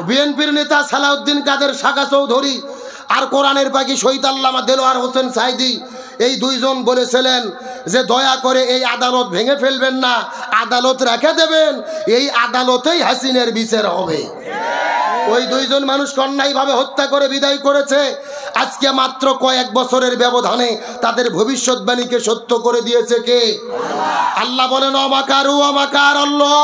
বিএনপির নেতা সালাউদ্দিন কাদের শাখা চৌধুরী আর কোরআনের পাখি শহীদ আল্লামা দেলোয়ার হোসেন সাইদি, এই দুইজন বলেছিলেন যে দয়া করে এই আদালত ভেঙে ফেলবেন না, আদালত রেখে দেবেন, এই আদালতেই হাসিনের বিচার হবে। ওই দুইজন মানুষ অন্যায়ভাবে হত্যা করে বিদায় করেছে। আজকে মাত্র কয়েক বছরের ব্যবধানে তাদের ভবিষ্যৎবাণীকে সত্য করে দিয়েছে কে? আল্লাহ বলেন অমাকারু অমাকার আল্লাহ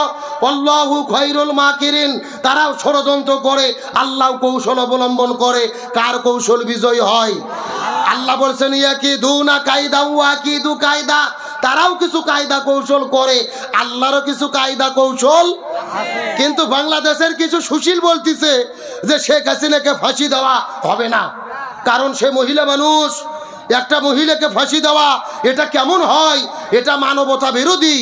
আল্লাহু খায়রুল মাকিরিন। তারাও ষড়যন্ত্র করে, আল্লাহ কৌশল অবলম্বন করে, কার কৌশল বিজয় হয়? আল্লাহ বলছেন ইয়াকিদুনা কায়দা ওয়াকিদু কায়দা, তারাও কিছু কায়দা কৌশল করে, আল্লাহরও কিছু কায়দা কৌশল। কিন্তু বাংলাদেশের কিছু সুশীল বলতেছে যে শেখ হাসিনাকে ফাঁসি দেওয়া হবে না, কারণ সে মহিলা মানুষ, একটা মহিলাকে ফাঁসি দেওয়া এটা কেমন হয়, এটা মানবতা বিরোধী।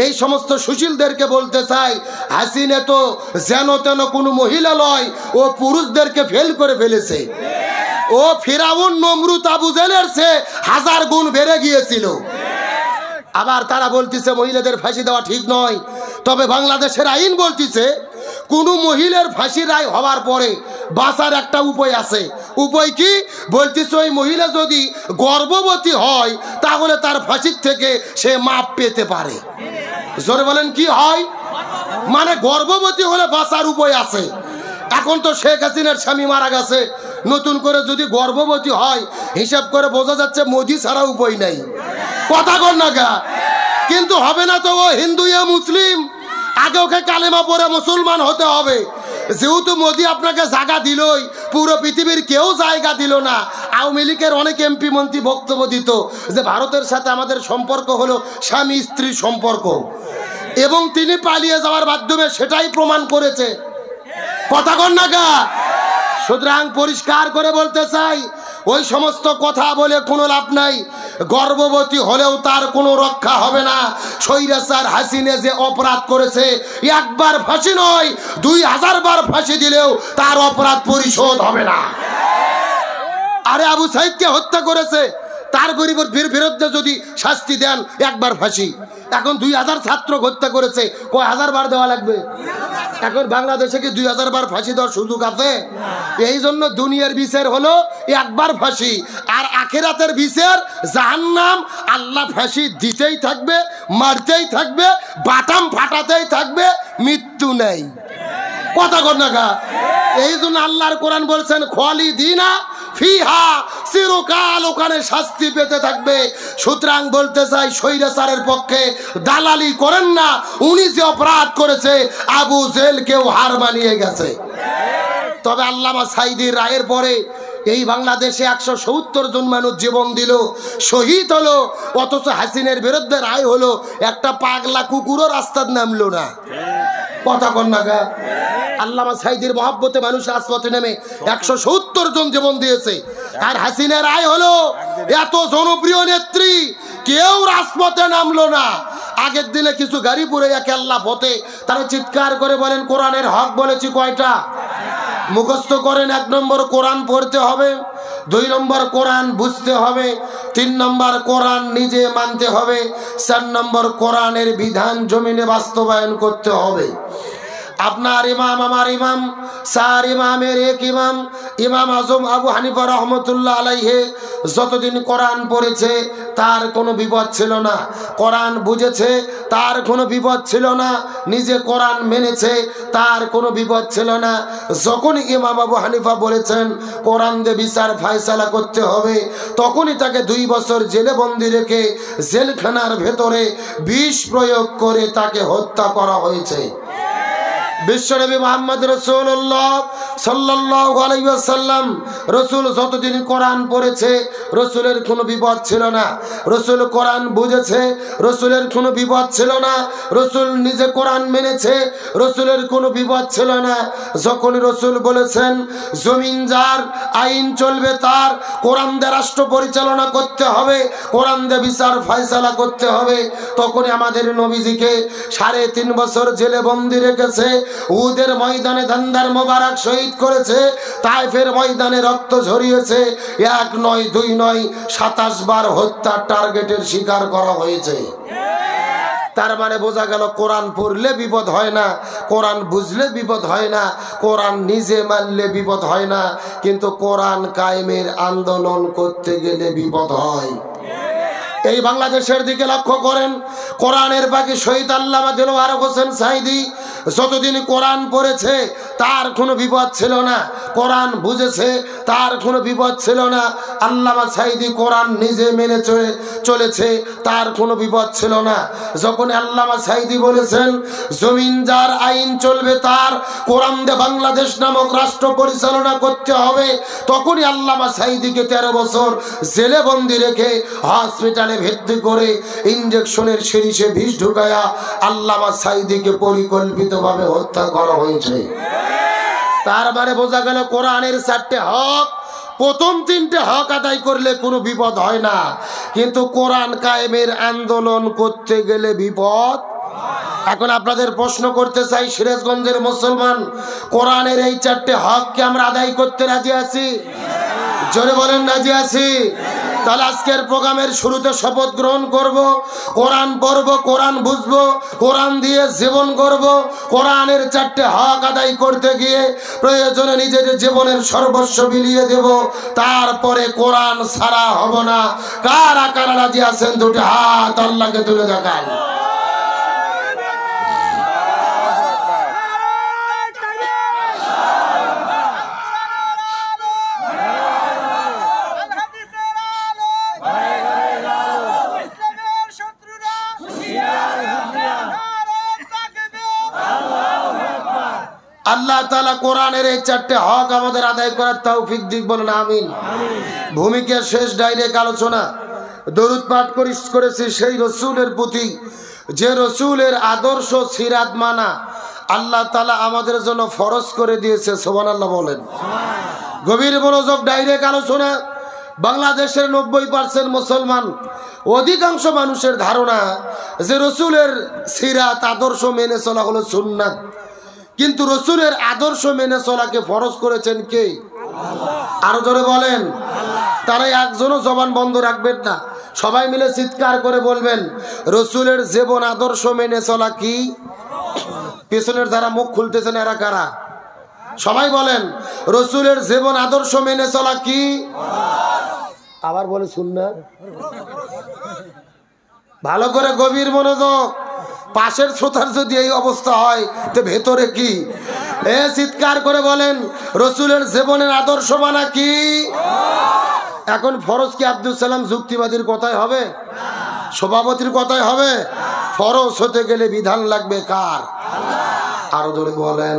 এই সমস্ত সুশীলদেরকে বলতে চাই, হাসিনা তো যেন তেন কোনো মহিলা নয়, ও পুরুষদেরকে ফেল করে ফেলেছে। ও ফিরাউন নমরুদ আবু জেলের চেয়ে 1000 গুণ বেড়ে গিয়েছিল। আবার তারা বলতেছে মহিলাদের ফাঁসি দেওয়া ঠিক নয়। তবে বাংলাদেশের আইন বলতেছে কোনো মহিলার ফাঁসি রায় হওয়ার পরে বাঁচার একটা উপায় আছে। উপায় কি? বলতেছে ওই মহিলা যদি গর্ভবতী হয় তাহলে তার ফাঁসির থেকে সে মাপ পেতে পারে। জোরে বলেন কি হয়? মানে গর্ভবতী হলে বাঁচার উপায় আছে। এখন তো শেখ হাসিনার স্বামী মারা গেছে, নতুন করে যদি গর্ভবতী হয় হিসাব করে বোঝা যাচ্ছে মোদি ছাড়া উপায় নাই। কথা কর না গা? কিন্তু হবে না তো, ও হিন্দু ইয়া মুসলিম, আগে ওকে কালেমা পড়ে মুসলমান হতে হবে। যেহেতু মোদি আপনাকে জায়গা দিলই, পুরো পৃথিবীর কেউ জায়গা দিল না। আওয়ামী লীগের অনেক এমপি মন্ত্রী বক্তব্য দিত যে ভারতের সাথে আমাদের সম্পর্ক হলো স্বামী স্ত্রীর সম্পর্ক, এবং তিনি পালিয়ে যাওয়ার মাধ্যমে সেটাই প্রমাণ করেছে। কথা কর না গা? সুতরাং পরিষ্কার করে বলতে চাই, ওই সমস্ত কথা বলে কোনো লাভ নাই। গর্ভবতী হলেও তার কোনো রক্ষা হবে না। স্বৈরাচার হাসিনা যে অপরাধ করেছে, একবার ফাঁসি নয় 2000 বার ফাঁসি দিলেও তার অপরাধ পরিশোধ হবে না। আরে আবু সাইদকে হত্যা করেছে, তার বিরুদ্ধে যদি শাস্তি দেন একবার ফাঁসি। এখন 2000 ছাত্র হত্যা করেছে, কয় হাজার বার দেওয়া লাগবে? এখন বাংলাদেশে কি 2000 বার ফাঁসি দেওয়ার সুযোগ আছে? এই জন্য দুনিয়ার বিচার হলো একবার ফাঁসি, আর আখিরাতের বিচার জাহান্নাম। আল্লাহ ফাঁসি দিতেই থাকবে, মারতেই থাকবে, বাটাম ফাটাতেই থাকবে, মৃত্যু নেই। কথা কর না গা? এই জন্য আল্লাহর কোরআন বলছেন খালিদিনা ফিহা, চিরকাল ওখানে শাস্তি পেতে থাকবে। সুতরাং বলতে চাই, স্বৈরাচারের পক্ষে দালালি করেন না। উনি যে অপরাধ করেছে, আবু জেলকেও হার মানিয়ে গেছে। তবে আল্লামা সাইদির রায়ের পরে এই বাংলাদেশে 170 জন মানুষ জীবন দিল, শহীদ হলো, অথচ হাসিনের বিরুদ্ধে রায় হলো, একটা পাগলা কুকুরও রাস্তার নামলো না। কথা কর না গা? আল্লামা সাইদির মহব্বতে মানুষ রাজপথে নেমে 170 জন জীবন দিয়েছে। আর হাসিনের রায় হলো, এত জনপ্রিয় নেত্রী কেউ রাজপথে নামলো না। আগের দিনে কিছু গাড়ি পুরে আল্লাহ পথে, তারা চিৎকার করে বলেন কোরআনের হক বলেছি কয়টা? মুখস্থ করেন। 1 নম্বর কোরআন পড়তে হবে, 2 নম্বর কোরআন বুঝতে হবে, 3 নম্বর কোরআন নিজে মানতে হবে, 4 নম্বর কোরআনের বিধান জমিনে বাস্তবায়ন করতে হবে। আপনার ইমাম, আমার ইমাম, 4 ইমামের এক ইমাম, ইমাম আজম আবু হানিফা রহমতুল্লাহ আলাইহে যতদিন কোরআন পড়েছে তার কোনো বিপদ ছিল না, কোরআন বুঝেছে তার কোনো বিপদ ছিল না, নিজে কোরআন মেনেছে তার কোনো বিপদ ছিল না। যখন ইমাম আবু হানিফা বলেছেন কোরআন দিয়ে বিচার ফায়সালা করতে হবে, তখনই তাকে 2 বছর জেলে বন্দি রেখে জেলখানার ভেতরে বিষ প্রয়োগ করে তাকে হত্যা করা হয়েছে। বিশ্বনবী মুহাম্মদ রাসূলুল্লাহ সাল্লাল্লাহু আলাইহি ওয়াসাল্লাম, রাসূল যতদিন কোরআন পড়েছে রাসূলের কোনো বিপদ ছিল না, রাসূল কোরআন বুঝেছে, রাসূলের কোনো বিপদ ছিল না, রাসূল নিজে কোরআন মেনেছে, রাসূলের কোনো বিপদ ছিল না। যখন রাসূল বলেছেন জমিন যার, আইন চলবে তার, কোরআন দিয়ে রাষ্ট্র পরিচালনা করতে হবে, কোরআন দিয়ে বিচার ফয়সালা করতে হবে, তখনই আমাদের নবীজিকে 3.5 বছর জেলে বন্দি রেখেছে। উহুদের ময়দানে দান্দার মোবারক শহীদ করেছে, তায়েফের ময়দানে রক্ত ঝরিয়েছে, 1 নয় 2 নয় 27 বার হত্যার টার্গেটের শিকার করা হয়েছে। তার মানে বোঝা গেল কোরআন পড়লে বিপদ হয় না, কোরআন বুঝলে বিপদ হয় না, কোরআন নিজে মানলে বিপদ হয় না, কিন্তু কোরআন কায়েমের আন্দোলন করতে গেলে বিপদ হয়। এই বাংলাদেশের দিকে লক্ষ্য করেন, কোরআনের বাকি শহীদ আল্লামা দেলোয়ার হোসেন সাঈদী যতদিন কোরআন পড়েছে তার কোনো বিপদ ছিল না, কোরআন বুঝেছে তার কোনো বিপদ ছিল না। আল্লামা সাঈদী কোরআন নিজে মেনে চলেছে, তার কোনো বিপদ ছিল না। যখন আল্লামা সাঈদী বলেছেন জমিন যার আইন চলবে তার, কোরআন দিয়ে বাংলাদেশ নামক রাষ্ট্র পরিচালনা করতে হবে, তখনই আল্লামা সাঈদীকে 13 বছর জেলে বন্দি রেখে হসপিটালে ভর্তি করে ইনজেকশনের সিরিজে বিষ ঢুকায়া আল্লামা সাঈদীকে পরিকল্পিতভাবে হত্যা করা হয়েছে। তার মানে বোঝা গেল কোরআনের 4টে হক, প্রথম 3টে হক আদায় করলে কোনো বিপদ হয় না, কিন্তু কোরআন কায়েমের আন্দোলন করতে গেলে বিপদ। এখন আপনাদের প্রশ্ন করতে চাই, সিরাজগঞ্জের মুসলমান কোরআনের এই 4টে হককে আমরা আদায় করতে রাজি আছি? জোরে বলেন রাজি আছি? তাহলে আজকের প্রোগ্রামের শুরুতে শপথ গ্রহণ করব, কোরআন পড়ব, কোরআন বুঝবো, কোরআন দিয়ে জীবন করব, কোরআনের 4টে হক আদায় করতে গিয়ে প্রয়োজনে নিজের জীবনের সর্বস্ব বিলিয়ে দেব, তারপরে কোরআন ছাড়া হব না। কারা কারা রাজি আছেন দুটো হাত আল্লাহকে তুলে দেখান। আল্লাহ তাআলা কোরআনের এই 4টে হক আমাদের আদায় করার তৌফিক দিক, বলেন আমিন। ভূমিকার শেষ ডাইরেক্ট আলোচনা, দরুদ পাঠ করেছি সেই রসুলের প্রতি যে রসুলের আদর্শ সিরাত মানা আল্লাহ তাআলা আমাদের জন্য ফরজ করে দিয়েছে। সুবহানাল্লাহ বলেন। গভীর মনোযোগ, ডাইরেক্ট আলোচনা। বাংলাদেশের 90% মুসলমান, অধিকাংশ মানুষের ধারণা যে রসুলের সিরাত আদর্শ মেনে চলা হলো সুন্নাত, কিন্তু রসুলের আদর্শ মেনে চলাকে ফরজ করেছেন কে? আরো জোরে বলেন। তারা একজনও জবান বন্ধ রাখবেন না, সবাই মিলে চিৎকার করে বলবেন রসুলের জীবন আদর্শ মেনে চলা কি? পেছনের যারা মুখ খুলতেছেন এরা কারা? সবাই বলেন রসুলের জীবন আদর্শ মেনে চলা কি? আবার বলে সুন্নাত। ভালো করে গভীর মনোযোগ। পাশের শ্রোতার যদি এই অবস্থা হয় তো ভেতরে কি? চিৎকার করে বলেন রসুলের জীবনের আদর্শ মানা কি? এখন ফরজ কি আব্দুল সালাম যুক্তিবাদীর কথাই হবে? সভাপতির কথাই হবে? ফরজ হতে গেলে বিধান লাগবে কার? আরো জোরে বলেন।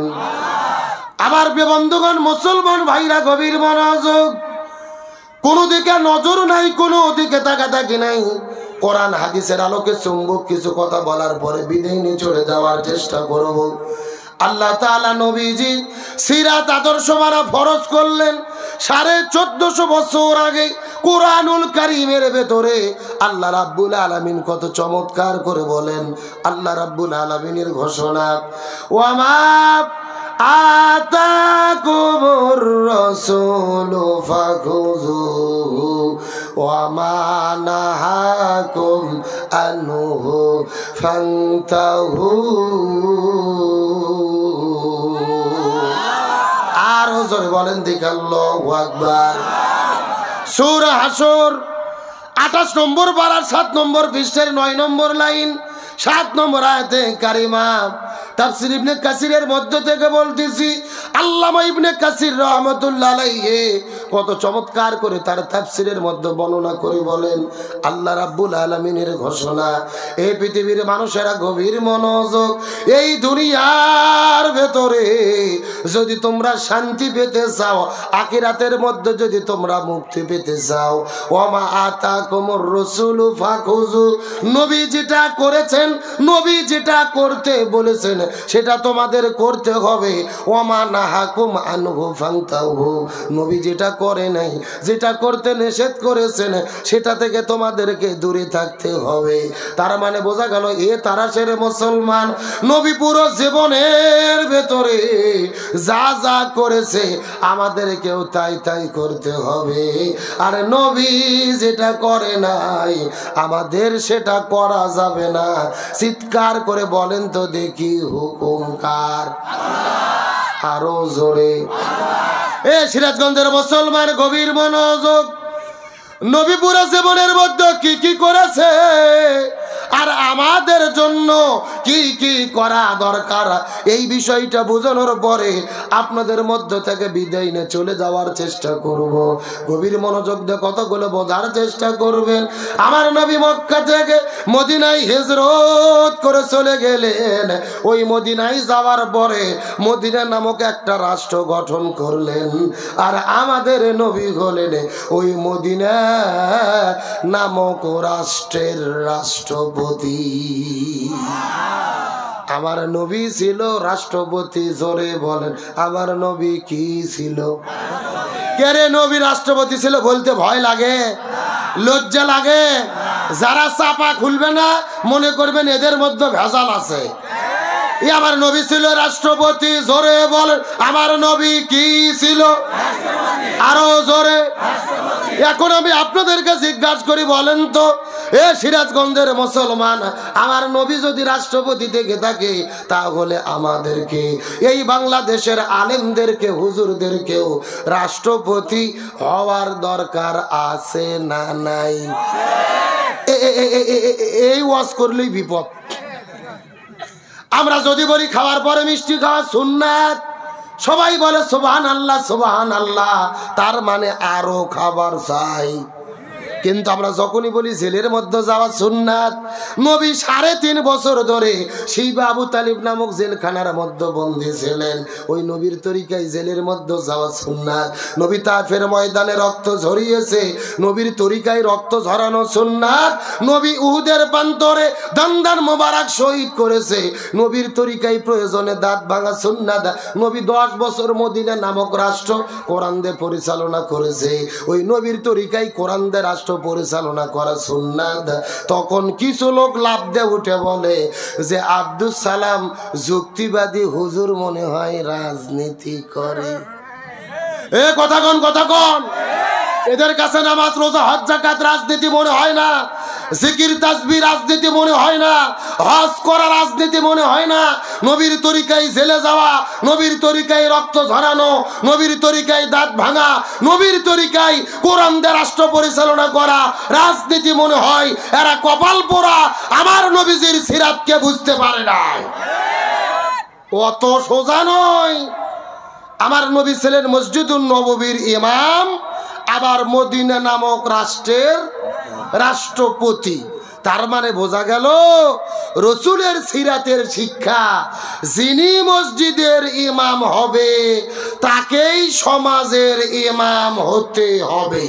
আমার প্রিয় বন্ধুগণ, মুসলমান ভাইরা গভীর মনোযোগ। কোনো দিকে নজর নাই, কোনো দিকে তাকাতাকি নাই। কোরআন হাদিসের আলোকে চুম্বক কিছু কথা বলার পরে বিদায় নিয়ে চলে যাওয়ার চেষ্টা করব। আল্লাহ তাআলা নবীজি সিরাত আদর্শ মানা ফরজ করলেন 1450 বছর আগে। কোরআনুল কারীমের ভেতরে আল্লাহ রাব্বুল আলামিন কত চমৎকার করে বলেন। আল্লাহ রাব্বুল আলামিনের ঘোষণা, ওয়ামা আতাকুমুর রাসূলু ফাখুযুহু ওয়ামা নাহাকুম আনহু ফান্তাহু। আর জোরে বলেন দেখি আল্লাহু আকবার। সূরা হাসর 28 নম্বর পারার 7 নম্বর পৃষ্ঠার 9 নম্বর লাইন 7 নম্বর আয়াতে কারিমা। তাফসীর ইবনে কাসিরের মধ্য থেকে বলতেছি, আল্লামা ইবনে কাসির রাহমাতুল্লাহ আলাইহি কত চমৎকার করে তার তাফসীরের মধ্যে বর্ণনা করে বলেন, আল্লাহ রাব্বুল আলামিনের ঘোষণা, এই পৃথিবীর মানুষেরা গভীর মনোযোগ। এই দুনিয়ার ভেতরে যদি তোমরা শান্তি পেতে চাও, আখিরাতের মধ্যে যদি তোমরা মুক্তি পেতে চাও, ওয়ামা আতাকুমুর রাসূলু ফাখুযু, নবী যেটা করেছেন, নবী যেটা করতে বলেছেন সেটা তোমাদের করতে হবে। ওয়ামা নাহাকুম আনহু ফান্তাহু, নবী যেটা করে নাই, যেটা করতে নিষেধ করেছেন সেটা থেকে তোমাদেরকে দূরে থাকতে হবে। তার মানে বোঝা গেল এ তারা সেরে মুসলমান নবী পুরো জীবনের ভেতরে যা যা করেছে আমাদেরকেও তাই তাই করতে হবে। আর নবী যেটা করে নাই আমাদের সেটা করা যাবে না। চিৎকার করে বলেন তো দেখি হুকুম কার? আরো জোরে। এ সিরাজগঞ্জের মুসলমান গভীর মনোযোগ, নবী পুরা জীবনের মধ্যে কি কি করেছে আর আমাদের জন্য কি কি করা দরকার, এই বিষয়টা বোঝানোর পরে আপনাদের মধ্য থেকে বিদায় নিয়ে চলে যাওয়ার চেষ্টা করব। গভীর মনোযোগ দিয়ে কতগুলো বোঝার চেষ্টা করবেন। আমার নবী মক্কা থেকে মদিনায় হিজরত করে চলে গেলেন। ওই মদিনায় যাওয়ার পরে মদিনা নামক একটা রাষ্ট্র গঠন করলেন। আর আমাদের নবী হলেন ওই মদিনা নামক রাষ্ট্রের রাষ্ট্রপতি। আমার নবী ছিল রাষ্ট্রপতি। জোরে বলেন, আমার নবী কি ছিল? কে রে নবী রাষ্ট্রপতি ছিল বলতে ভয় লাগে, লজ্জা লাগে? যারা চাপা খুলবে না মনে করবেন এদের মধ্যে ভেজাল আছে। আমার নবী ছিল রাষ্ট্রপতি। জোরে বলেন, আমার নবী কি ছিল? আরো জোরে। এখন আমি আপনাদেরকে জিজ্ঞাসা করি, বলেন তো এ সিরাজগঞ্জের মুসলমান, আমার নবী যদি রাষ্ট্রপতি থেকে থাকে তাহলে আমাদেরকে এই বাংলাদেশের আলেমদেরকে হুজুরদেরকেও রাষ্ট্রপতি হওয়ার দরকার আছে না নাই? এই ওয়াজ করলেই বিপদ। আমরা যদি বলি খাওয়ার পরে মিষ্টি খাওয়া সুন্নাত, সবাই বলে সুবহানাল্লাহ সুবহানাল্লাহ, তার মানে আরো খাবার চাই। কিন্তু আমরা যখনই বলি জেলের মধ্যে যাওয়া সুন্নাত, নবী 3.5 বছর ধরে শিবা আবু তালিব নামক জেলখানার মধ্যে বন্দী ছিলেন। ওই নবীর তরিকায় জেলের মধ্যে যাওয়া সুন্নাত। নবী তাফের ময়দানে রক্ত ঝরিয়েছে, নবীর তরিকায় রক্ত ঝরানো সুন্নাত। নবী উহুদের প্রান্তরে দান মোবারক শহীদ করেছে, নবীর তরিকায় প্রয়োজনে দাঁত ভাঙা সুন্নাত। নবী 10 বছর মদিনা নামক রাষ্ট্র কোরআন দিয়ে পরিচালনা করেছে। ওই নবীর তরিকায় কোরআন দিয়ে রাষ্ট্র পরিচালনা করা সুন্নাত। তখন কিছু লোক লাভ দিয়ে উঠে বলে যে আব্দুল সালাম যুক্তিবাদী হুজুর, মনে হয় রাজনীতি করে। এ কথা কোন কথা কোন? এদের কাছে নামাজ রোজা হজ যাকাত রাজনীতি মনে হয় না, জিকির তাসবিহ রাজনীতি মনে হয় না, হজ করা রাজনীতি মনে হয় না। নবীর তরিকায় জেলে যাওয়া, নবীর তরিকায় রক্ত ঝরানো, নবীর তরিকায় দাঁত ভাঙা, নবীর তরিকায় কোরআন দিয়ে রাষ্ট্র পরিচালনা করা রাজনীতি মনে হয়। এরা কপাল পোড়া, আমার নবীজির সিরাতকে বুঝতে পারে না। অত সোজা নয়। আমার নবী ছিলেন মসজিদুন নববীর ইমাম, আবার মদিনা নামক রাষ্ট্রের রাষ্ট্রপতি। তার মানে বোঝা গেল রসুলের সিরাতের শিক্ষা, যিনি মসজিদের ইমাম হবে তাকেই সমাজের ইমাম হতে হবে।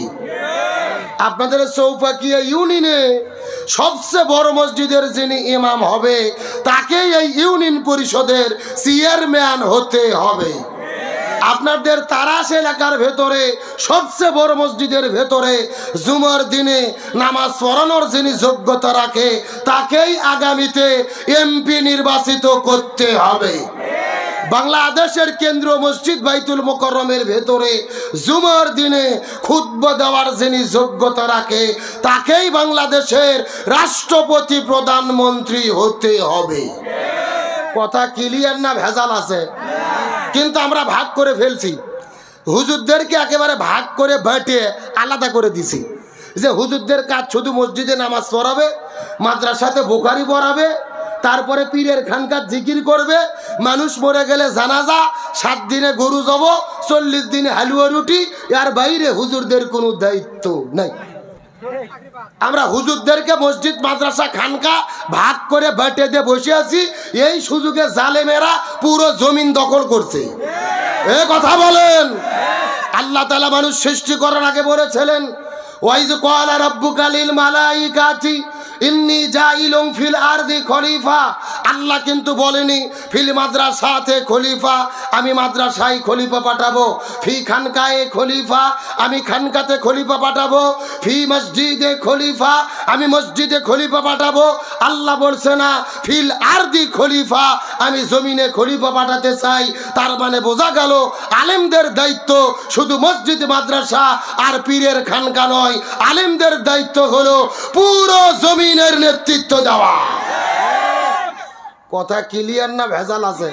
আপনাদের চৌপাকিয়া ইউনিয়নে সবচেয়ে বড় মসজিদের যিনি ইমাম হবে তাকেই এই ইউনিয়ন পরিষদের চেয়ারম্যান হতে হবে। আপনাদের তারাস এলাকার ভেতরে সবচেয়ে বড় মসজিদের ভেতরে জুমার দিনে নামাজ পড়ানোর যিনি যোগ্যতা রাখে তাকেই আগামীতে এমপি নির্বাচিত করতে হবে। বাংলাদেশের কেন্দ্রীয় মসজিদ বাইতুল মুকাররমের ভেতরে জুমার দিনে খুতবা দেওয়ার যিনি যোগ্যতা রাখে তাকেই বাংলাদেশের রাষ্ট্রপতি প্রধানমন্ত্রী হতে হবে। কথা ক্লিয়ার না ভেজাল আছে? কিন্তু আমরা ভাগ করে ফেলছি, হুজুরদেরকে একেবারে ভাগ করে বাঁটিয়ে আলাদা করে দিছি যে হুজুরদের কাজ শুধু মসজিদে নামাজ পড়াবে, মাদ্রাসাতে বুখারি পড়াবে, তারপরে পীরের খানকার জিকির করবে, মানুষ মরে গেলে জানাজা, 7 দিনে গরু জব, 40 দিনে হালুয়া রুটি, আর বাইরে হুজুরদের কোনো দায়িত্ব নাই। আমরা হুজুরদেরকে মসজিদ মাদ্রাসা খানকা ভাগ করে বাটে দিয়ে বসে আছি। এই সুযোগে জালেমেরা পুরো জমিন দখল করছে। এ কথা বলেন। আল্লাহ তাআলা মানুষ সৃষ্টি করার আগে বলেছিলেন ওয়াইজ ক্বালা রাব্বুকা লিল মালাইকাতি ইন্নী জাইলুম ফিল আরদি খলিফা। আল্লাহ কিন্তু বলেনি ফিল মাদ্রাসাতে খলিফা, আমি মাদ্রাসায় খলিফা পাঠাবো, ফি খানকায়ে খলিফা, আমি খানকাতে খলিফা পাঠাবো, ফি মসজিদে খলিফা, আমি মসজিদে খলিফা পাঠাবো। আল্লাহ বলছে না ফিল আরদি খলিফা, আমি জমিনে খলিফা পাঠাতে চাই। তার মানে বোঝা গেল আলেমদের দায়িত্ব শুধু মসজিদ মাদ্রাসা আর পীরের খানকা নয়, আলেমদের দায়িত্ব হলো পুরো জমিনের নেতৃত্ব দেওয়া। কথা ক্লিয়ার না ভেজাল আছে?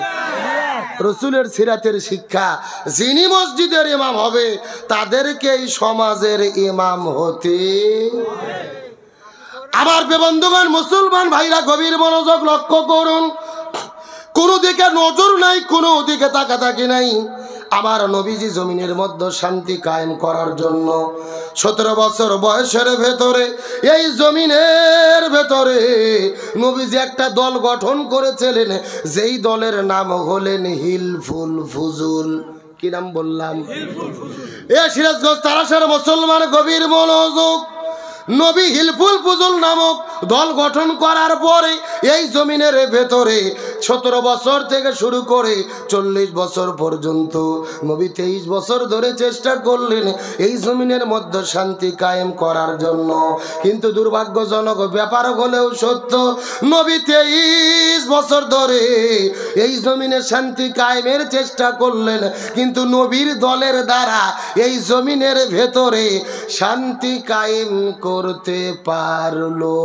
রসুলের সিরাতের শিক্ষা, যিনি মসজিদের ইমাম হবে তাদেরকেই সমাজের ইমাম হতে। আমার বন্ধুগণ, মুসলমান ভাইরা গভীর মনোযোগ লক্ষ্য করুন। কোনো দিকে নজর নাই, কোনো দিকে তাকাতাকি নাই। আমার নবীজি জমিনের মধ্যে শান্তি কায়েম করার জন্য 17 বছর বয়সের ভেতরে এই জমিনের ভেতরে নবীজি একটা দল গঠন করেছিলেন, যেই দলের নাম হলেন হিলফুল ফুজুল। কি নাম বললাম? এ সিরাজগঞ্জ তারাশের মুসলমান গভীর মনোযোগ। নবী হিলফুল ফুজুল নামক দল গঠন করার পরে এই জমিনের ভেতরে 17 বছর থেকে শুরু করে 40 বছর পর্যন্ত নবী 23 বছর ধরে চেষ্টা করলেন এই জমিনের মধ্যে শান্তি কায়েম করার জন্য। কিন্তু দুর্ভাগ্যজনক ব্যাপার হলেও সত্য, নবী 23 বছর ধরে এই জমিনে শান্তি কায়েমের চেষ্টা করলেন, কিন্তু নবীর দলের দ্বারা এই জমিনের ভেতরে শান্তি কায়েম করতে পারলো।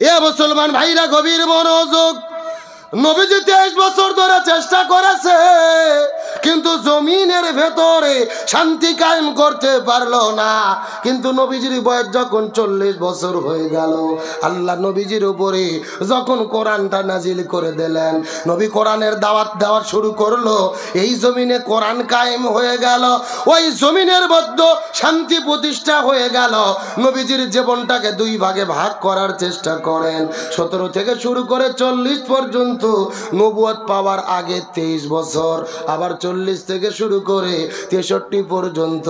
এ মুসলমান ভাইরা গভীর মনোযোগ। নবীজি 23 বছর ধরে চেষ্টা করেছে, কিন্তু জমিনের ভেতরে শান্তি কায়েম করতে পারলো না। কিন্তু নবীজির বয়স যখন 40 বছর হয়ে গেল, আল্লাহ নবীজির উপরে যখন কোরআনটা নাজিল করে দিলেন, নবী কোরআনের দাওয়াত দেওয়া শুরু করলো, এই জমিনে কোরআন কায়েম হয়ে গেল, ওই জমিনের মধ্যে শান্তি প্রতিষ্ঠা হয়ে গেল। নবীজির জীবনটাকে 2 ভাগে ভাগ করার চেষ্টা করেন। 17 থেকে শুরু করে 40 পর্যন্ত নবুয়ত পাওয়ার আগে 23 বছর, আবার 40 থেকে শুরু করে 63 পর্যন্ত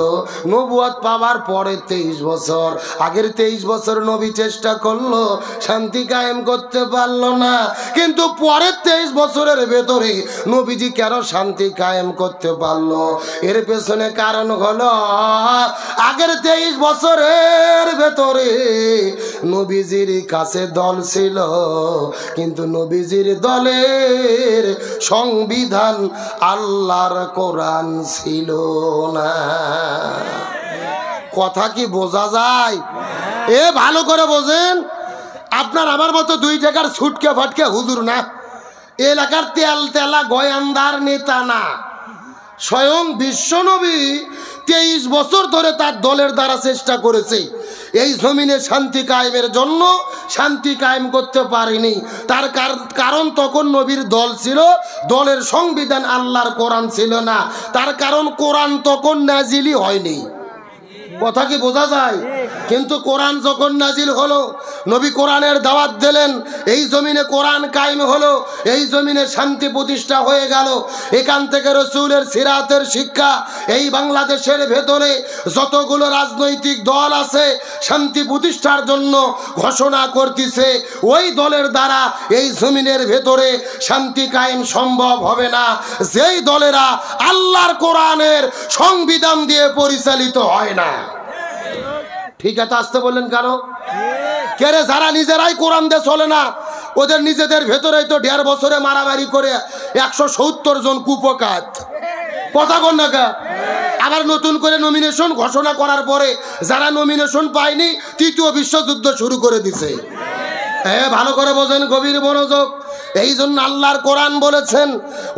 নবুয়ত পাওয়ার পরে 23 বছর। আগের 23 বছর নবী চেষ্টা করলো, শান্তি কায়েম করতে পারলো না। কিন্তু পরের 23 বছরের ভেতরে নবীজি কেন শান্তি কায়েম করতে পারলো? এর পেছনে কারণ হলো, আগের 23 বছরের ভেতরে নবীজির কাছে দল ছিল, কিন্তু নবীজির দলের সংবিধান আল্লাহর কোরআন ছিল না। কথা কি বোঝা যায়? এ ভালো করে বোঝেন। আপনার আমার মতো 2 টাকার ছুটকে ফাটকে হুজুর না, এলাকার তেল তেলা গয়ান্দার নেতা না। স্বয়ং বিশ্বনবী 23 বছর ধরে তার দলের দ্বারা চেষ্টা করেছে এই জমিনে শান্তি কায়েমের জন্য, শান্তি কায়েম করতে পারেনি। তার কারণ তখন নবীর দল ছিল, দলের সংবিধান আল্লাহর কোরআন ছিল না। তার কারণ কোরআন তখন নাজিলই হয়নি। কথা কি বোঝা যায়? কিন্তু কোরআন যখন নাজিল হলো, নবী কোরআনের দাওয়াত দিলেন, এই জমিনে কোরআন কায়েম হলো, এই জমিনে শান্তি প্রতিষ্ঠা হয়ে গেল। এখান থেকে রসুলের সিরাতের শিক্ষা, এই বাংলাদেশের ভেতরে যতগুলো রাজনৈতিক দল আছে শান্তি প্রতিষ্ঠার জন্য ঘোষণা করতেছে, ওই দলের দ্বারা এই জমিনের ভেতরে শান্তি কায়েম সম্ভব হবে না, যেই দলেরা আল্লাহর কোরআনের সংবিধান দিয়ে পরিচালিত হয় না। ঠিক আছে, আসতে বললেন কেন? কেরে যারা নিজেরাই কোরআন দিয়ে চলে না, ওদের নিজেদের ভেতরেই তো 1.5 বছরে মারামারি করে 170 জন কুপকাত। কথা কন না কা? আবার নতুন করে নমিনেশন ঘোষণা করার পরে যারা নমিনেশন পায়নি, 3য় বিশ্বযুদ্ধ শুরু করে দিছে। হ্যাঁ, ভালো করে বোঝেন, গভীর মনোযোগ। এই জন্য আল্লাহর কোরআন বলেছেন,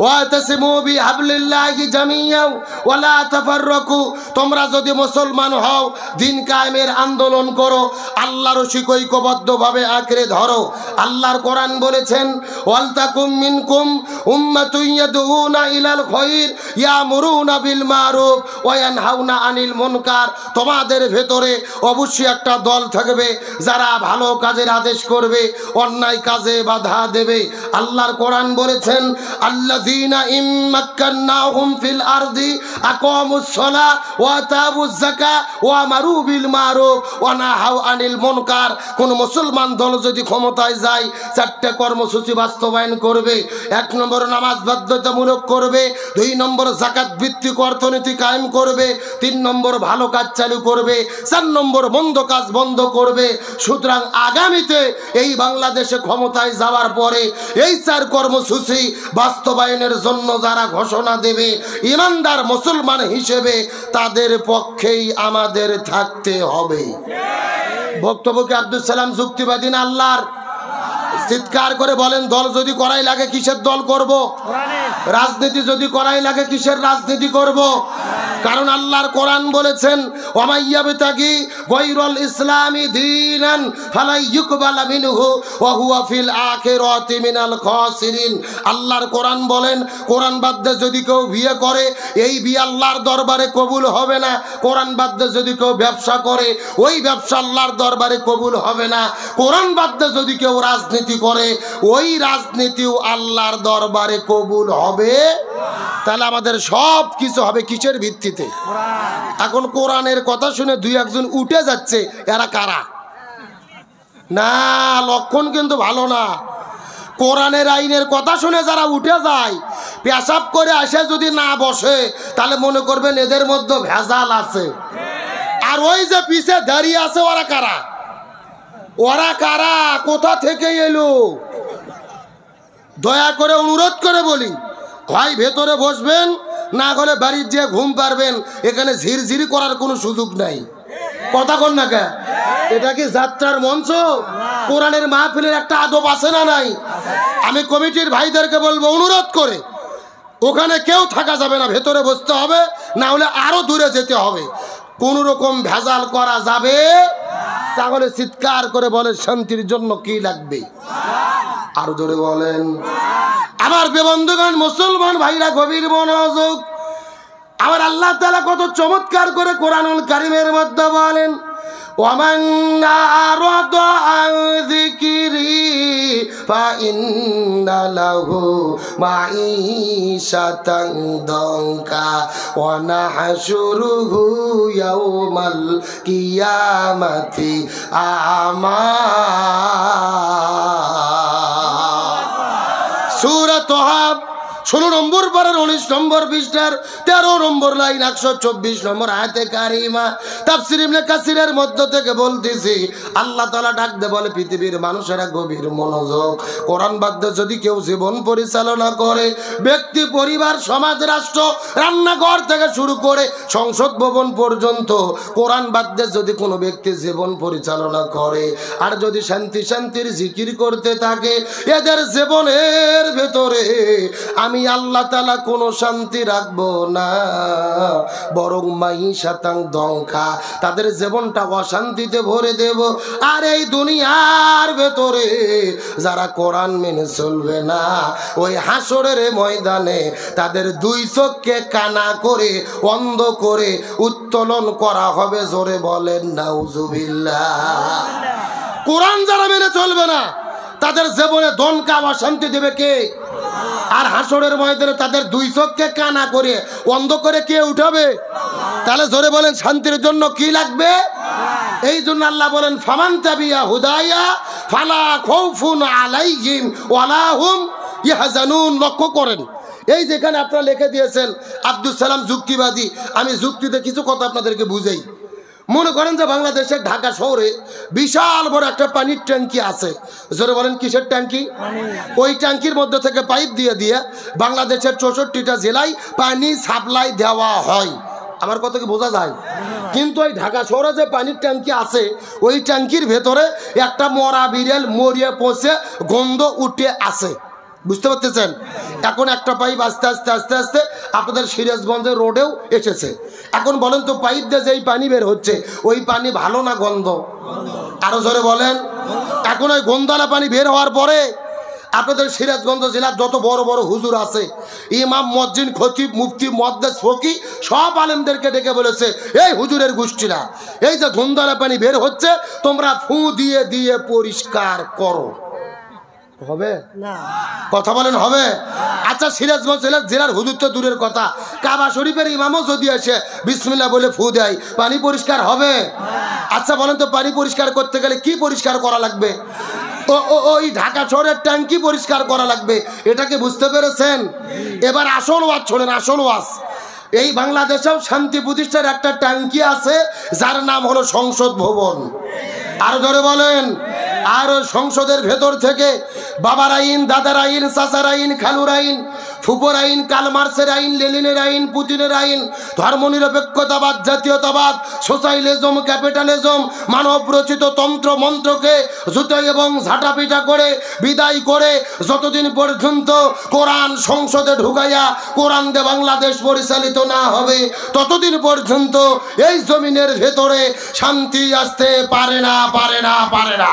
ওয়াতাসিমু বিহাবলিল্লাহি জামিআন ওয়ালা তাফাররাকু, তোমরা যদি মুসলমান হও, দিন কায়েমের আন্দোলন করো, আল্লাহর ঐক্যবদ্ধভাবে আঁকড়ে ধরো। আল্লাহর কোরআন বলেছেন, ওয়ালতাকুম মিনকুম উম্মাতুন ইয়াদউনা ইলাল খায়র ইয়ামুরুনা বিল মারুফ ওয়া ইয়ানহাউনা আনিল মুনকার, তোমাদের ভেতরে অবশ্যই একটা দল থাকবে যারা ভালো কাজের আদেশ করবে, অন্যায় কাজে বাধা দেবে। আল্লাহর কোরআন বলেছেন, আল্লাযীনা ইম্মাক্কান্নাহুম ফিল আরদি আকামুস সালাহ ওয়া আতাবুজ যাকাত ওয়া আমারু বিল মারুফ ওয়া নাহাউ আনিল মুনকার। কোন মুসলমান দল যদি ক্ষমতায় যায়, 4টে কর্মসূচি বাস্তবায়ন করবে। 1 নম্বর নামাজ বাধ্যতামূলক করবে, 2 নম্বর যাকাত ভিত্তিক অর্থনীতি কায়েম করবে, 3 নম্বর ভালো কাজ চালু করবে, 4 নম্বর মন্দ কাজ বন্ধ করবে। সুতরাং আগামীতে এই বাংলাদেশে ক্ষমতায় যাওয়ার পরে এই 4 কর্মসূচি বাস্তবায়নের জন্য যারা ঘোষণা দেবে, ইমানদার মুসলমান হিসেবে তাদের পক্ষেই আমাদের থাকতে হবে। বক্তব্য কি আব্দুল সালাম যুক্তিবাদী না আল্লাহর? চিৎকার করে বলেন, দল যদি করাই লাগে কিসের দল করব? রাজনীতি যদি করাই লাগে কিসের রাজনীতি করব? কারণ আল্লাহর কোরআন বলেছেন, ওয়ামাইয়াবতাগি গায়রাল ইসলামি দীনান ফালা ইউকবালা মিনহু ওয়া হুয়া ফিল আখিরাতি মিনাল খাসিরিন। আল্লাহর কোরআন বলেন, কোরআন বাদ দিয়ে যদি কেউ বিয়ে করে, এই বিয়ে আল্লাহর দরবারে কবুল হবে না। কোরআন বাদ দিয়ে যদি কেউ ব্যবসা করে, ওই ব্যবসা আল্লাহর দরবারে কবুল হবে না। কোরআন বাদ দিয়ে যদি কেউ রাজনীতি করে, ওই রাজনীতিও আল্লাহর দরবারে কবুল হবে। তাহলে আমাদের সব কিছু হবে কিসের ভিত্তিতে? এখন কোরআনের কথা শুনে দুই একজন উঠে যাচ্ছে, এরা কারা? না, লক্ষণ কিন্তু ভালো না। কোরআনের আইনের কথা শুনে যারা উঠে যায়, পেশাব করে আসে যদি না বসে, তাহলে মনে করবেন এদের মধ্যে ভেজাল আছে। আর ওই যে পিছে দাঁড়িয়ে আছে, ওরা কারা? ওরা কারা? কোথা থেকে এলো? দয়া করে অনুরোধ করে বলি, হয় ভেতরে বসবেন, না হলে বাড়ির যে ঘুম পারবেন। এখানে ঝিরঝিরি করার কোনো সুযোগ নাই। কথা কন না কে? এটা কি যাত্রার মঞ্চ? কোরআনের মাহফিলের একটা আদব আছে না নাই? আমি কমিটির ভাইদেরকে বলবো, অনুরোধ করে ওখানে কেউ থাকা যাবে না, ভেতরে বসতে হবে, না হলে আরো দূরে যেতে হবে। কোন রকম ভেজাল করা যাবে? তাহলে চিৎকার করে বলে, শান্তির জন্য কি লাগবে? আরো জোরে বলেন। আমার বন্ধুগণ, মুসলমান ভাইরা, গভীর মনোযোগ। আমার আল্লাহ তাআলা কত চমৎকার করে কোরআনুল কারীমের মধ্যে বলেন, ওয়ামান আরাদা আন যিকরি ফাইন্না লাহু মাঈশাতান দানকা ওয়া নাহশুরুহু ইয়াওমাল কিয়ামাতি আমা। সূরা তাহা 16 নম্বর পারার 19 নম্বর পৃষ্ঠার 13 নম্বর লাইন 124 নম্বর আয়াতে কারিমা। তাফসীর ইবনে কাসিরের মধ্য থেকে বলতেছি, আল্লাহ তাআলা ডাক দে বলে, পৃথিবীর মানুষেরা গভীর মনোযোগ। কোরআন বাদ দিয়ে যদি কেউ জীবন পরিচালনা করে, ব্যক্তি, পরিবার, সমাজ, রাষ্ট্র, রান্নাঘর থেকে শুরু করে সংসদ ভবন পর্যন্ত, কোরআন বাদ দিয়ে যদি কোনো ব্যক্তি জীবন পরিচালনা করে আর যদি শান্তির জিকির করতে থাকে, এদের জীবনের ভেতরে আমি আল্লাহ তাআলা কোনো শান্তি রাখবো না, বরং মাঈশাতান দঙ্কা, তাদের জীবনটা অশান্তিতে ভরে দেব। আর এই দুনিয়ার ভেতরে যারা কোরআন মেনে চলবে না, ওই হাসরের ময়দানে তাদের দুই চোখকে কানা করে, অন্ধ করে উত্তোলন করা হবে। জোরে বলেন নাউজুবিল্লাহ। কোরআন যারা মেনে চলবে না, তাদের জীবনে দনকা অশান্তি দেবে কে? আর হাসরের ময়দানে তাদের দুই চোখকে কানা করে, অন্ধ করে কে উঠাবে? তাহলে জোরে বলেন, শান্তির জন্য কি লাগবে? এই জন্য আল্লাহ বলেন, ফামান তাবিয়া হুদায়া ফালা খাউফুন আলাইহিম ওয়ালা হুম ইয়াহজানুন। লক্ষ্য করেন, এই যেখানে আপনারা লিখে দিয়েছেন আব্দুল সালাম যুক্তিবাদী। আমি যুক্তিতে কিছু কথা আপনাদেরকে বুঝাই। মনে করেন যে বাংলাদেশের ঢাকা শহরে বিশাল বড় একটা পানির ট্যাঙ্কি আছে। জোরে বলেন, কিসের ট্যাঙ্কি? ওই ট্যাঙ্কির মধ্যে থেকে পাইপ দিয়ে দিয়ে বাংলাদেশের 64টা জেলায় পানি সাপ্লাই দেওয়া হয়। আমার কথা কি বোঝা যায়? কিন্তু ওই ঢাকা শহরে যে পানির ট্যাঙ্কি আছে, ওই ট্যাঙ্কির ভেতরে একটা মরা বিড়াল মরিয়ে পচে গন্ধ উঠে আছে। বুঝতে পারতেছেন? এখন একটা পাইপ আস্তে আস্তে আস্তে আস্তে আপনাদের সিরাজগঞ্জের রোডেও এসেছে। এখন বলেন তো, পাইপ দিয়ে যেই পানি বের হচ্ছে, ওই পানি ভালো না গন্ধ? আরো জোরে বলেন। এখন ওই গন্ধালা পানি বের হওয়ার পরে আপনাদের সিরাজগঞ্জ জেলার যত বড় বড় হুজুর আছে, ইমাম, মুয়াজ্জিন, খতিব, মুফতি, মুহাদ্দিস, ফকিহ, সব আলেমদেরকে ডেকে বলেছে, এই হুজুরের গোষ্ঠীরা, এই যে গন্ধালা পানি বের হচ্ছে, তোমরা ফু দিয়ে দিয়ে পরিষ্কার করো। হবে না? কথা বলেন, হবে? আচ্ছা, সিরাজগঞ্জ জেলার হুজুর তো দূরের কথা, কাবা শরীফের ইমামও যদি আসে বিসমিল্লাহ বলে ফু দেয়, পানি পরিষ্কার হবে? আচ্ছা বলেন তো, পানি পরিষ্কার করতে গেলে কি পরিষ্কার করা লাগবে? ওই ঢাকা শহরের ট্যাঙ্কি পরিষ্কার করা লাগবে। এটাকে বুঝতে পেরেছেন? এবার আসল ওয়াজ শোনেন, আসল ওয়াজ। এই বাংলাদেশেও শান্তি প্রতিষ্ঠার একটা ট্যাঙ্কি আছে, যার নাম হলো সংসদ ভবন। আরো ধরে বলেন। আর সংসদের ভেতর থেকে বাবার আইন, দাদার আইন, চাচার আইন, খালুর আইন, ফুপোর আইন, কার্ল মার্ক্সের আইন, লেনিনের আইন, পুতিনের আইন, ধর্মনিরপেক্ষতাবাদ, জাতীয়তাবাদ, সোশ্যালিজম, ক্যাপিটালিজম, মানব রচিত তন্ত্র মন্ত্রকে জুতাই এবং ঝাঁটাপিটা করে বিদায় করে যতদিন পর্যন্ত কোরআন সংসদে ঢুকাইয়া কোরআন দিয়ে বাংলাদেশ পরিচালিত না হবে ততদিন পর্যন্ত এই জমিনের ভেতরে শান্তি আসতে পারে না, পারে না, পারে না।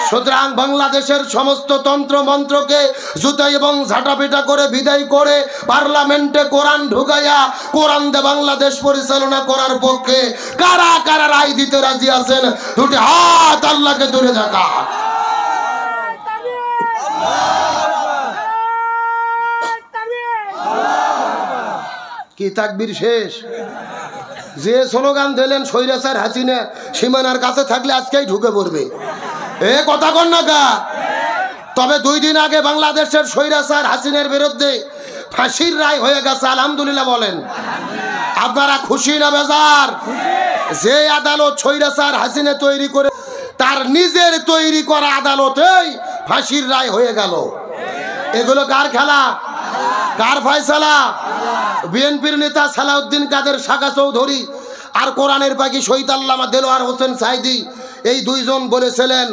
সুতরাং বাংলাদেশের সমস্ত তন্ত্র মন্ত্রকে জুতাই এবং ঝাঁটাপিটা করে বিদায় করে পার্লামেন্টে কোরআন ঢুকাইয়া কোরআন দিয়ে বাংলাদেশ পরিচালনা করার পক্ষে কারা কারা রায় দিতে রাজি আছেন? দুটি হাত আল্লাহকে দূরে দেখা। কি তাকবীর শেষ? যে স্লোগান দিলেন স্বৈরাচার হাসিনা সীমানার কাছে থাকলে আজকেই ঢুকে পড়বে, এ কথা কন না গা। তবে 2 দিন আগে বাংলাদেশের স্বৈরাচার হাসিনার বিরুদ্ধে ফাঁসির রায় হয়ে গেছে, আলহামদুলিল্লাহ বলেন। আপনারা খুশি না বেজার? যে আদালত স্বৈরাচার হাসিনা তৈরি করে তার নিজের তৈরি করা আদালতেই ফাঁসির রায় হয়ে গেল। এগুলো কার খেলা, কার ফয়সালা? বিএনপির নেতা সালাউদ্দিন কাদের শাখা চৌধুরী আর কোরআনের পাখি শহীদ আল্লামা দেলোয়ার হোসেন সাইদি, এই 2 জন বলেছিলেন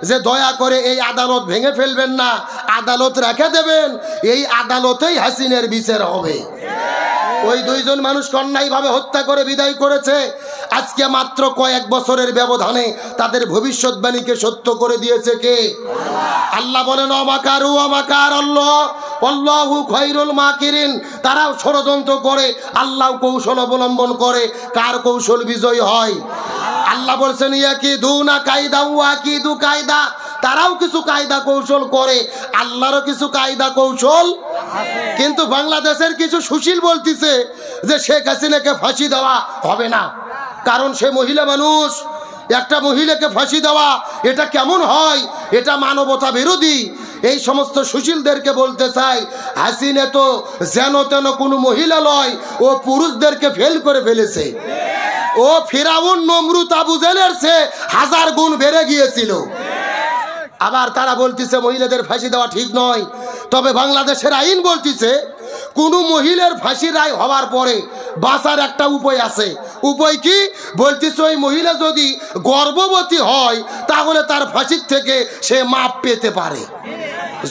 যে দয়া করে এই আদালত ভেঙে ফেলবেন না, আদালত রেখে দেবেন, এই আদালতেই হাসিনের বিচার হবে। ওই 2 জন মানুষ অন্যায়ভাবে হত্যা করে বিদায় করেছে। আজকে মাত্র কয়েক বছরের ব্যবধানে তাদের ভবিষ্যৎবাণীকে সত্য করে দিয়েছে কে? আল্লাহ বলেন অমাকারু অমাকার আল্লাহ আল্লাহু খায়রুল মাকিরিন। তারাও ষড়যন্ত্র করে, আল্লাহ কৌশল অবলম্বন করে। কার কৌশল বিজয় হয়? আল্লাহ বলছেন ইয়াকিদুনা কায়দা ওয়াকিদু কায়দা। তারাও কিছু কায়দা কৌশল করে, আল্লাহরও কিছু কায়দা কৌশল। কিন্তু বাংলাদেশের কিছু সুশীল বলতেছে যে শেখ হাসিনাকে ফাঁসি দেওয়া হবে না, কারণ সে মহিলা মানুষ। একটা মহিলাকে ফাঁসি দেওয়া এটা কেমন হয়? এটা মানবতা বিরোধী। এই সমস্ত সুশীলদেরকে বলতে চাই, হাসিনা তো যেন তেন কোনো মহিলা নয়, ও পুরুষদেরকে ফেল করে ফেলেছে। ও ফিরাউন, নমরুদ, আবু জেহেলের চেয়ে 1000 গুণ বেড়ে গিয়েছিল। আবার তারা বলতেছে মহিলাদের ফাঁসি দেওয়া ঠিক নয়। তবে বাংলাদেশের আইন বলতেছে কোনো মহিলার ফাঁসি রায় হওয়ার পরে বাঁচার একটা উপায় আছে। উপায় কি? বলতেছে ওই মহিলা যদি গর্ভবতী হয় তাহলে তার ফাঁসির থেকে সে মাপ পেতে পারে।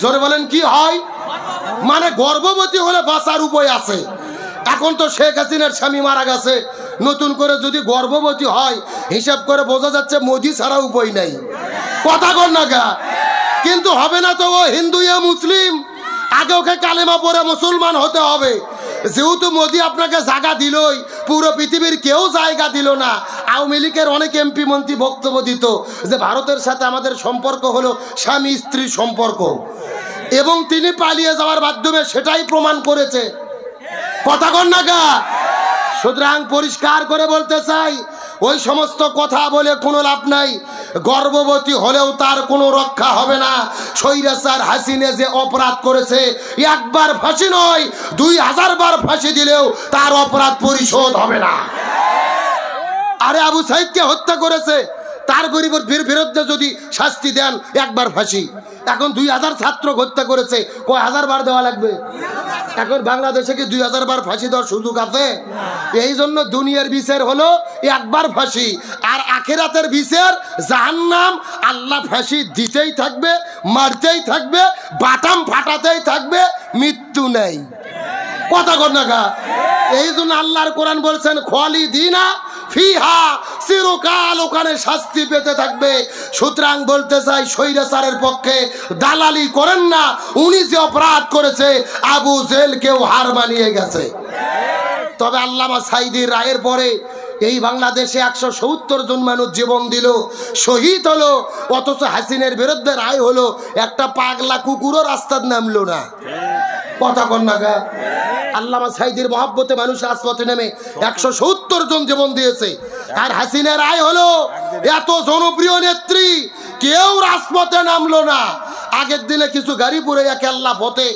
জোরে বলেন কি হয়? মানে গর্ভবতী হলে বাঁচার উপায় আছে। এখন তো শেখ হাসিনার স্বামী মারা গেছে, নতুন করে যদি গর্ভবতী হয় হিসাব করে বোঝা যাচ্ছে মোদি ছাড়া উপায় নাই। কথা কর না গা। কিন্তু হবে না তো, ও হিন্দু ইয়া মুসলিম, আগে ওকে কালেমা পড়ে মুসলমান হতে হবে। যেহেতু মোদি আপনাকে জায়গা দিলই, পুরো পৃথিবীর কেউ জায়গা দিল না। আওয়ামী লীগের অনেক এমপি মন্ত্রী বক্তব্য দিত যে ভারতের সাথে আমাদের সম্পর্ক হলো স্বামী স্ত্রীর সম্পর্ক, এবং তিনি পালিয়ে যাওয়ার মাধ্যমে সেটাই প্রমাণ করেছে। কথা কন না গা। সুতরাং পরিষ্কার করে বলতে চাই, ওই সমস্ত কথা বলে কোনো লাভ নাই। গর্ভবতী হলেও তার কোনো রক্ষা হবে না। স্বৈরাচার হাসিনা যে অপরাধ করেছে, একবার ফাঁসি নয় 2000 বার ফাঁসি দিলেও তার অপরাধ পরিশোধ হবে না। আরে আবু সাইদকে হত্যা করেছে, তার গরিবের বিরুদ্ধে যদি শাস্তি দেন একবার ফাঁসি। এখন 2000 ছাত্র হত্যা করেছে, কয় হাজার বার দেওয়া লাগবে? এখন বাংলাদেশে কি 2000 বার ফাঁসি দেওয়ার সুযোগ আছে? এই জন্য দুনিয়ার বিচার হলো একবার ফাঁসি, আর আখিরাতের বিচার জাহান্নাম। আল্লাহ ফাঁসি দিতেই থাকবে, মারতেই থাকবে, বাটাম ফাটাতেই থাকবে, মৃত্যু নেই। কথা কর না গা। এই জন্য আল্লাহর কোরআন বলছেন খালিদিনা ফিহা, চিরকাল ওখানে শাস্তি পেতে থাকবে। সুতরাং বলতে চাই, স্বৈরাচারের পক্ষে দালালি করেন না। উনি যে অপরাধ করেছে আবু জেহেলকেও হার মানিয়ে গেছে। তবে আল্লামা সাইদির রায়ের পরে এই বাংলাদেশে 170 জন মানুষ জীবন দিল, শহীদ হলো, অথচ হাসিনের বিরুদ্ধে রায় হলো, একটা পাগলা কুকুরও রাস্তার নামলো না। কথা কন না গা। আল্লামা সাইদির মহব্বতে মানুষ রাজপথে নেমে 170 জন জীবন দিয়েছে। আর হাসিনের রায় হলো, এত জনপ্রিয় নেত্রী কেউ রাজপথে নামলো না। আগের দিনে কিছু গাড়ি পুড়ে এক আল্লাহ পথে